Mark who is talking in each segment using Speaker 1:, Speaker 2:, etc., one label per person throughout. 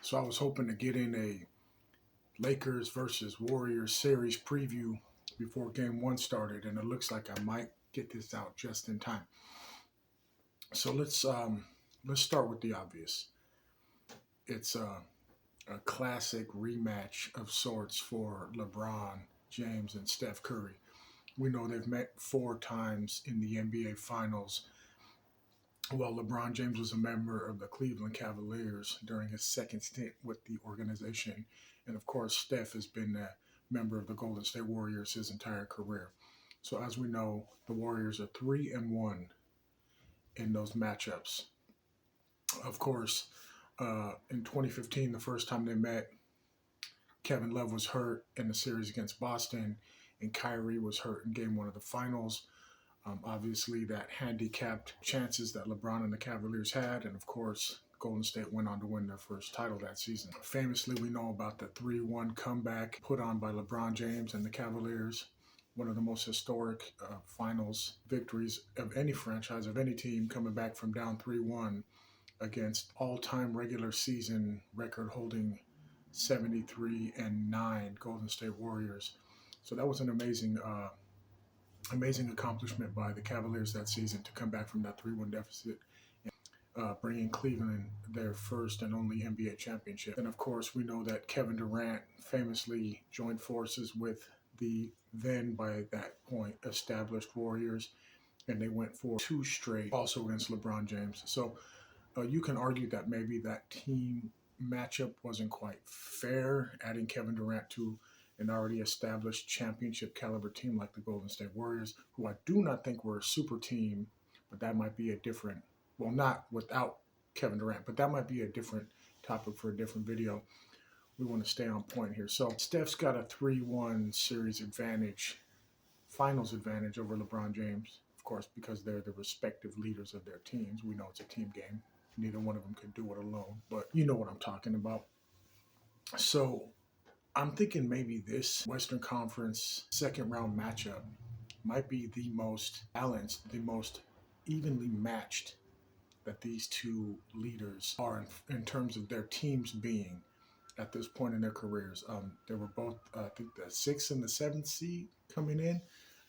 Speaker 1: So I was hoping to get in a Lakers versus Warriors series preview before game one started, and it looks like I might get this out just in time. So let's start with the obvious. It's a classic rematch of sorts for LeBron James and Steph Curry. We know they've met 4 times in the NBA Finals. Well, LeBron James was a member of the Cleveland Cavaliers during his second stint with the organization. And of course, Steph has been a member of the Golden State Warriors his entire career. So as we know, the Warriors are 3-1 in those matchups. Of course, in 2015, the first time they met, Kevin Love was hurt in the series against Boston, and Kyrie was hurt in game one of the finals. Obviously, that handicapped chances that LeBron and the Cavaliers had, and of course, Golden State went on to win their first title that season. Famously, we know about the 3-1 comeback put on by LeBron James and the Cavaliers, one of the most historic finals victories of any franchise, of any team, coming back from down 3-1 against all-time regular season record-holding 73-9 Golden State Warriors. So that was an amazing accomplishment by the Cavaliers that season to come back from that 3-1 deficit, bringing Cleveland their first and only NBA championship. And of course, we know that Kevin Durant famously joined forces with the then, by that point, established Warriors, and they went for 2 straight, also against LeBron James. So you can argue that maybe that team matchup wasn't quite fair, adding Kevin Durant to an already established championship caliber team like the Golden State Warriors, who I do not think were a super team, but that might be a different, well, not without Kevin Durant, but that might be a different topic for a different video. We want to stay on point here. So Steph's got a 3-1 series advantage, finals advantage over LeBron James, of course, because they're the respective leaders of their teams. We know it's a team game. Neither one of them could do it alone, but you know what I'm talking about. So I'm thinking maybe this Western Conference second round matchup might be the most balanced, the most evenly matched that these two leaders are in terms of their teams being at this point in their careers. They were both, I think, the 6th and the 7th seed coming in.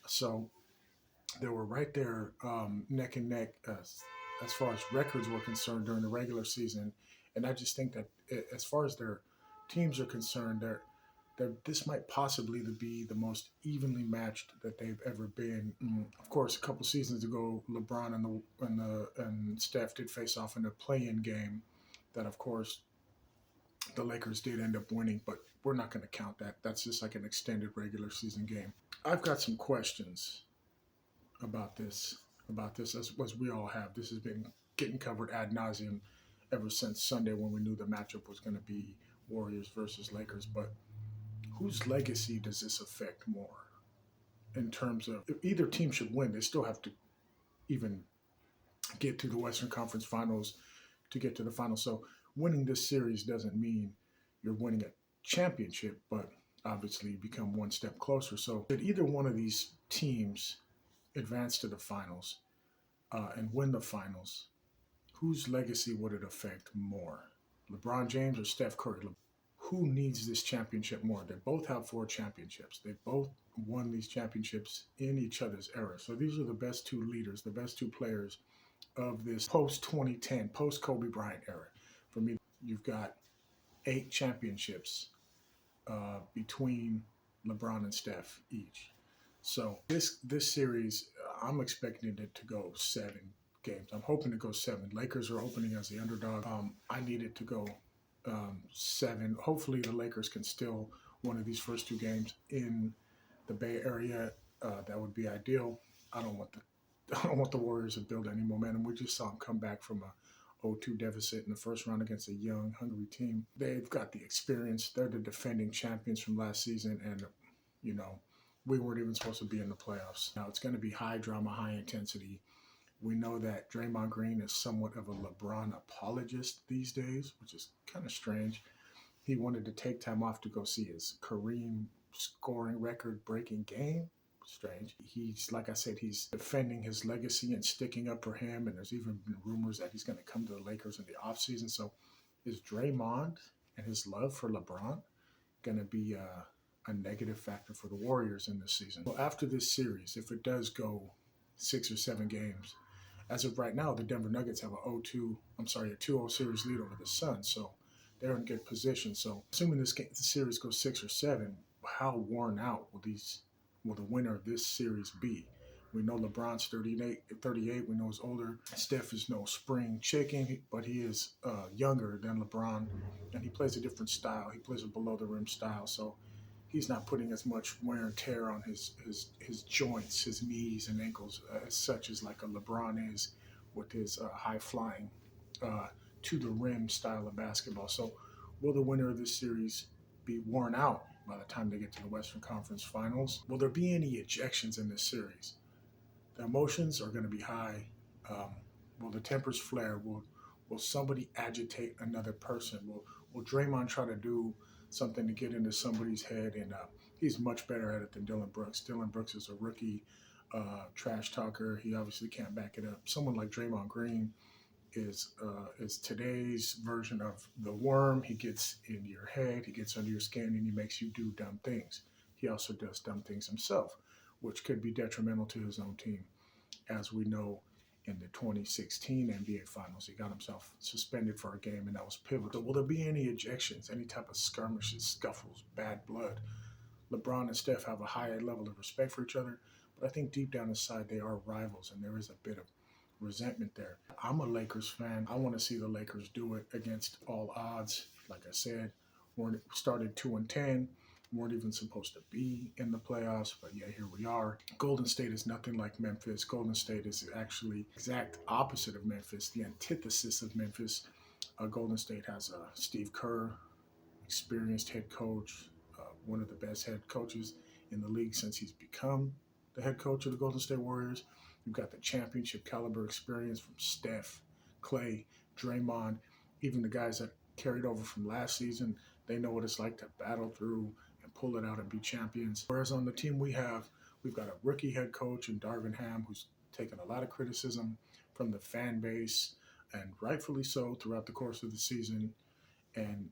Speaker 1: So they were right there neck and neck as far as records were concerned during the regular season. And I just think that as far as their teams are concerned, this might possibly be the most evenly matched that they've ever been. Of course, a couple seasons ago, LeBron and Steph did face off in a play-in game that, of course, the Lakers did end up winning, but we're not going to count that. That's just like an extended regular season game. I've got some questions about this, as we all have. This has been getting covered ad nauseum ever since Sunday when we knew the matchup was going to be Warriors versus Lakers. But whose legacy does this affect more in terms of if either team should win, they still have to even get to the Western Conference Finals to get to the finals. So winning this series doesn't mean you're winning a championship, but obviously you become one step closer. So did either one of these teams advance to the finals and win the finals, whose legacy would it affect more? LeBron James or Steph Curry? Who needs this championship more? They both have 4 championships. They both won these championships in each other's era. So these are the best 2 leaders, the best 2 players of this post-2010, post-Kobe Bryant era. For me, you've got 8 championships between LeBron and Steph each. So this series, I'm expecting it to go 7 games. I'm hoping to go 7. Lakers are opening as the underdog. I need it to go 7. Hopefully the Lakers can steal one of these first 2 games in the Bay Area. That would be ideal. I don't want the Warriors to build any momentum. We just saw them come back from a 0-2 deficit in the first round against a young, hungry team. They've got the experience. They're the defending champions from last season, and we weren't even supposed to be in the playoffs. Now it's going to be high drama, high intensity. We know that Draymond Green is somewhat of a LeBron apologist these days, which is kind of strange. He wanted to take time off to go see his Kareem scoring record-breaking game. Strange. He's, like I said, he's defending his legacy and sticking up for him, and there's even been rumors that he's going to come to the Lakers in the offseason. So is Draymond and his love for LeBron going to be a negative factor for the Warriors in this season. Well, after this series, if it does go 6 or 7 games, as of right now, the Denver Nuggets have a 2-0 series lead over the Suns, so they're in good position. So, assuming the series goes 6 or 7, how worn out will the winner of this series be? We know LeBron's 38. We know he's older. Steph is no spring chicken, but he is younger than LeBron, and he plays a different style. He plays a below the rim style, so he's not putting as much wear and tear on his joints, his knees and ankles, as such as like a LeBron is with his high flying uh, to the rim style of basketball. So, will the winner of this series be worn out by the time they get to the Western Conference Finals? Will there be any ejections in this series? The emotions are going to be high. Um, will the tempers flare? Will somebody agitate another person? Will Draymond try to do something to get into somebody's head? And he's much better at it than Dillon Brooks. Dillon Brooks is a rookie trash talker. He obviously can't back it up. Someone like Draymond Green is today's version of the worm. He gets in your head, he gets under your skin, and he makes you do dumb things. He also does dumb things himself, which could be detrimental to his own team. As we know, in the 2016 NBA Finals, he got himself suspended for a game, and that was pivotal. Will there be any ejections, any type of skirmishes, scuffles, bad blood? LeBron and Steph have a higher level of respect for each other, but I think deep down inside they are rivals, and there is a bit of resentment there. I'm a Lakers fan. I want to see the Lakers do it against all odds. Like I said, we started 2-10, weren't even supposed to be in the playoffs, but yeah, here we are. Golden State is nothing like Memphis. Golden State is actually exact opposite of Memphis, the antithesis of Memphis. Golden State has Steve Kerr, experienced head coach, one of the best head coaches in the league since he's become the head coach of the Golden State Warriors. You've got the championship caliber experience from Steph, Clay, Draymond, even the guys that carried over from last season. They know what it's like to battle through and pull it out and be champions. Whereas on the team we've got a rookie head coach in Darvin Ham who's taken a lot of criticism from the fan base, and rightfully so, throughout the course of the season. And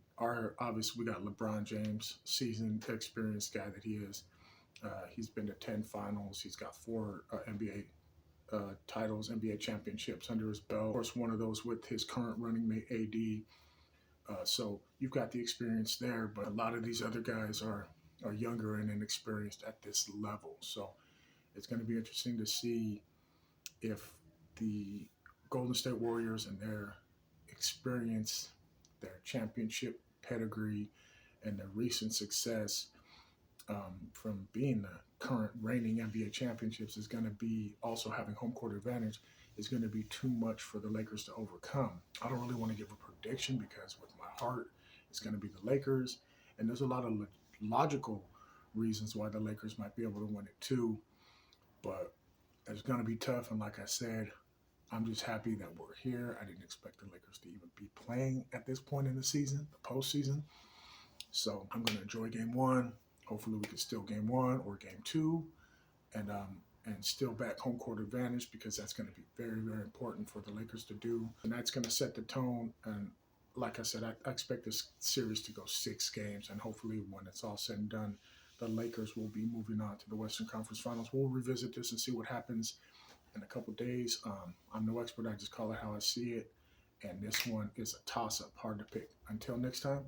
Speaker 1: obviously we got LeBron James, seasoned, experienced guy that he is. He's been to 10 finals. He's got 4 NBA titles, NBA championships under his belt. Of course, one of those with his current running mate, AD. So you've got the experience there, but a lot of these other guys are younger and inexperienced at this level. So it's going to be interesting to see if the Golden State Warriors and their experience, their championship pedigree, and their recent success from being the current reigning NBA championships is going to be also having home court advantage is going to be too much for the Lakers to overcome. I don't really want to give a prediction because with my heart, it's going to be the Lakers. And there's a lot of logical reasons why the Lakers might be able to win it too. But it's going to be tough. And like I said, I'm just happy that we're here. I didn't expect the Lakers to even be playing at this point in the season, the postseason. So I'm going to enjoy game 1. Hopefully we can steal game 1 or game 2 and still back home court advantage, because that's going to be very, very important for the Lakers to do. And that's going to set the tone. And like I said, I expect this series to go 6 games. And hopefully when it's all said and done, the Lakers will be moving on to the Western Conference Finals. We'll revisit this and see what happens in a couple days. I'm no expert. I just call it how I see it. And this one is a toss-up, hard to pick. Until next time,